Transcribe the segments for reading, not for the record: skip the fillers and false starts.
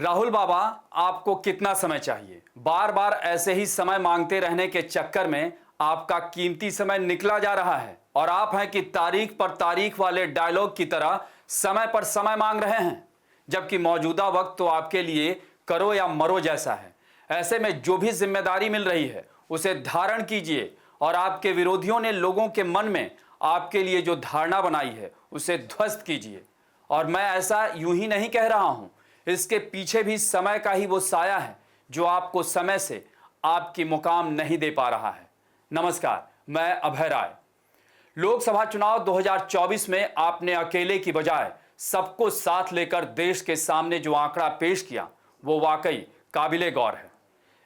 राहुल बाबा, आपको कितना समय चाहिए? बार बार ऐसे ही समय मांगते रहने के चक्कर में आपका कीमती समय निकला जा रहा है और आप हैं कि तारीख पर तारीख वाले डायलॉग की तरह समय पर समय मांग रहे हैं, जबकि मौजूदा वक्त तो आपके लिए करो या मरो जैसा है। ऐसे में जो भी जिम्मेदारी मिल रही है उसे धारण कीजिए और आपके विरोधियों ने लोगों के मन में आपके लिए जो धारणा बनाई है उसे ध्वस्त कीजिए। और मैं ऐसा यूं ही नहीं कह रहा हूं, इसके पीछे भी समय का ही वो साया है जो आपको समय से आपकी मुकाम नहीं दे पा रहा है। नमस्कार, मैं अभय राय। लोकसभा चुनाव 2024 में आपने अकेले की बजाय सबको साथ लेकर देश के सामने जो आंकड़ा पेश किया वो वाकई काबिले गौर है।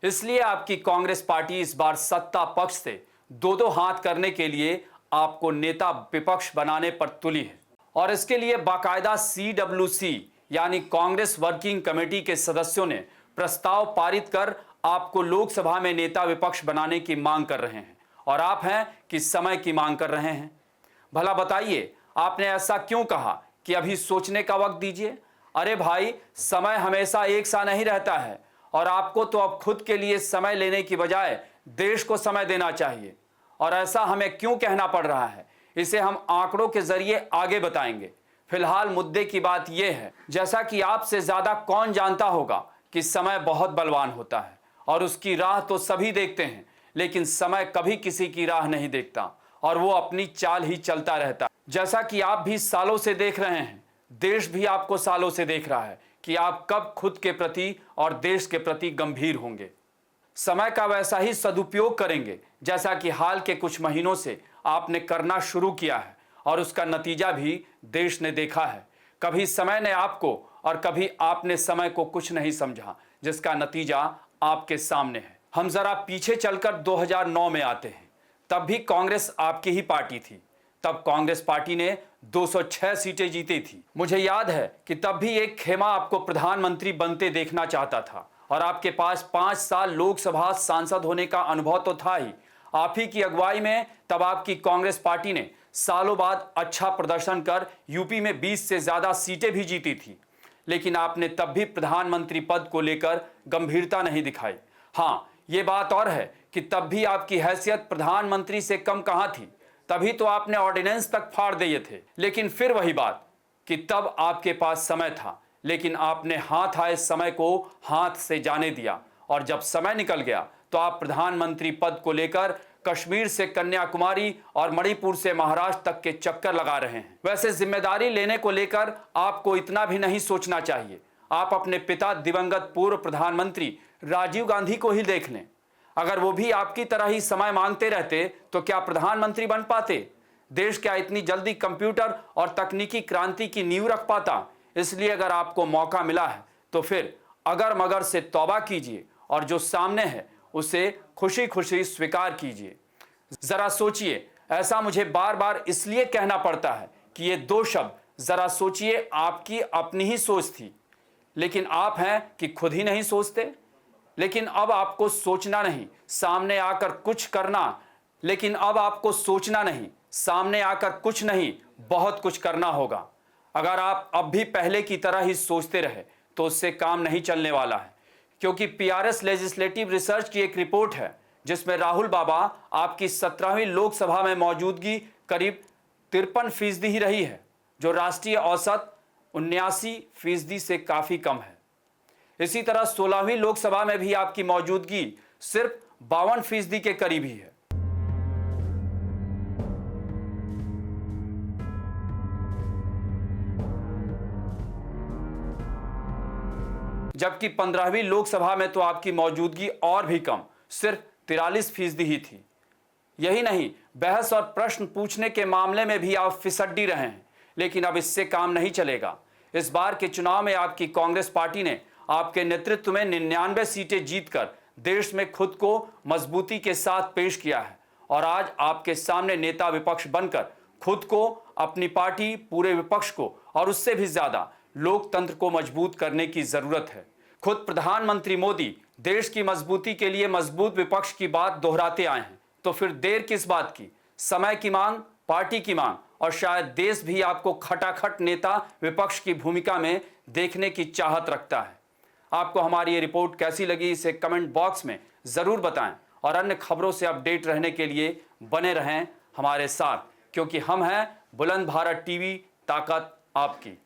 इसलिए आपकी कांग्रेस पार्टी इस बार सत्ता पक्ष से दो दो हाथ करने के लिए आपको नेता विपक्ष बनाने पर तुली है और इसके लिए बाकायदा CWC यानी कांग्रेस वर्किंग कमेटी के सदस्यों ने प्रस्ताव पारित कर आपको लोकसभा में नेता विपक्ष बनाने की मांग कर रहे हैं और आप हैं कि समय की मांग कर रहे हैं। भला बताइए, आपने ऐसा क्यों कहा कि अभी सोचने का वक्त दीजिए? अरे भाई, समय हमेशा एक सा नहीं रहता है और आपको तो अब खुद के लिए समय लेने की बजाय देश को समय देना चाहिए। और ऐसा हमें क्यों कहना पड़ रहा है, इसे हम आंकड़ों के जरिए आगे बताएंगे। फिलहाल मुद्दे की बात यह है, जैसा कि आपसे ज्यादा कौन जानता होगा कि समय बहुत बलवान होता है और उसकी राह तो सभी देखते हैं, लेकिन समय कभी किसी की राह नहीं देखता और वो अपनी चाल ही चलता रहता है। जैसा कि आप भी सालों से देख रहे हैं, देश भी आपको सालों से देख रहा है कि आप कब खुद के प्रति और देश के प्रति गंभीर होंगे, समय का वैसा ही सदुपयोग करेंगे जैसा कि हाल के कुछ महीनों से आपने करना शुरू किया है और उसका नतीजा भी देश ने देखा है। कभी समय ने आपको और कभी आपने समय को कुछ नहीं समझा, जिसका नतीजा आपके सामने है। हम जरा पीछे चलकर 2009 में आते हैं। तब भी कांग्रेस आपकी ही पार्टी थी। तब कांग्रेस पार्टी ने 206 सीटें जीती थी। मुझे याद है कि तब भी एक खेमा आपको प्रधानमंत्री बनते देखना चाहता था और आपके पास 5 साल लोकसभा सांसद होने का अनुभव तो था ही। आप ही की अगुवाई में तब आपकी कांग्रेस पार्टी ने सालों बाद अच्छा प्रदर्शन कर यूपी में 20 से ज्यादा सीटें भी जीती थी, लेकिन आपने तब भी प्रधानमंत्री पद को लेकर गंभीरता नहीं दिखाई। हाँ, ये बात और है कि तब भी आपकी हैसियत प्रधानमंत्री से कम कहां थी। तभी तो आपने ऑर्डिनेंस तक फाड़ दिए थे। लेकिन फिर वही बात कि तब आपके पास समय था, लेकिन आपने हाथ आए समय को हाथ से जाने दिया और जब समय निकल गया तो आप प्रधानमंत्री पद को लेकर कश्मीर से कन्याकुमारी और मणिपुर से महाराष्ट्र तक के चक्कर लगा रहे हैं। वैसे जिम्मेदारी लेने को लेकर आपको इतना भी नहीं सोचना चाहिए। आप अपने पिता दिवंगत पूर्व प्रधानमंत्री राजीव गांधी को ही देख लें। अगर वो भी आपकी तरह ही समय मांगते रहते तो क्या प्रधानमंत्री बन पाते? देश क्या इतनी जल्दी कंप्यूटर और तकनीकी क्रांति की नींव रख पाता? इसलिए अगर आपको मौका मिला है तो फिर अगर मगर से तौबा कीजिए और जो सामने है उसे खुशी खुशी स्वीकार कीजिए। जरा सोचिए, ऐसा मुझे बार बार इसलिए कहना पड़ता है कि ये दो शब्द जरा सोचिए आपकी अपनी ही सोच थी, लेकिन आप हैं कि खुद ही नहीं सोचते। लेकिन अब आपको सोचना नहीं, सामने आकर कुछ करना। लेकिन अब आपको सोचना नहीं, सामने आकर कुछ नहीं, बहुत कुछ करना होगा। अगर आप अब भी पहले की तरह ही सोचते रहे तो उससे काम नहीं चलने वाला है, क्योंकि PRS लेजिस्लेटिव रिसर्च की एक रिपोर्ट है जिसमें राहुल बाबा आपकी 17वीं लोकसभा में मौजूदगी करीब 53% ही रही है, जो राष्ट्रीय औसत 79% से काफी कम है। इसी तरह 16वीं लोकसभा में भी आपकी मौजूदगी सिर्फ 52% के करीब ही है। जबकि 15वीं लोकसभा में तो आपकी मौजूदगी और भी कम, सिर्फ 43% ही थी। यही नहीं, बहस और प्रश्न पूछने के मामले में भी आप फिसड्डी रहे हैं, लेकिन अब इससे काम नहीं चलेगा। इस बार के चुनाव में आपकी कांग्रेस पार्टी ने आपके नेतृत्व में 99 सीटें जीतकर देश में खुद को मजबूती के साथ पेश किया है और आज आपके सामने नेता विपक्ष बनकर खुद को, अपनी पार्टी, पूरे विपक्ष को और उससे भी ज्यादा लोकतंत्र को मजबूत करने की जरूरत है। खुद प्रधानमंत्री मोदी देश की मजबूती के लिए मजबूत विपक्ष की बात दोहराते आए हैं, तो फिर देर किस बात की? समय की मांग, पार्टी की मांग और शायद देश भी आपको खटाखट नेता विपक्ष की भूमिका में देखने की चाहत रखता है। आपको हमारी ये रिपोर्ट कैसी लगी इसे कमेंट बॉक्स में ज़रूर बताएं और अन्य खबरों से अपडेट रहने के लिए बने रहें हमारे साथ, क्योंकि हम हैं बुलंद भारत टीवी, ताकत आपकी।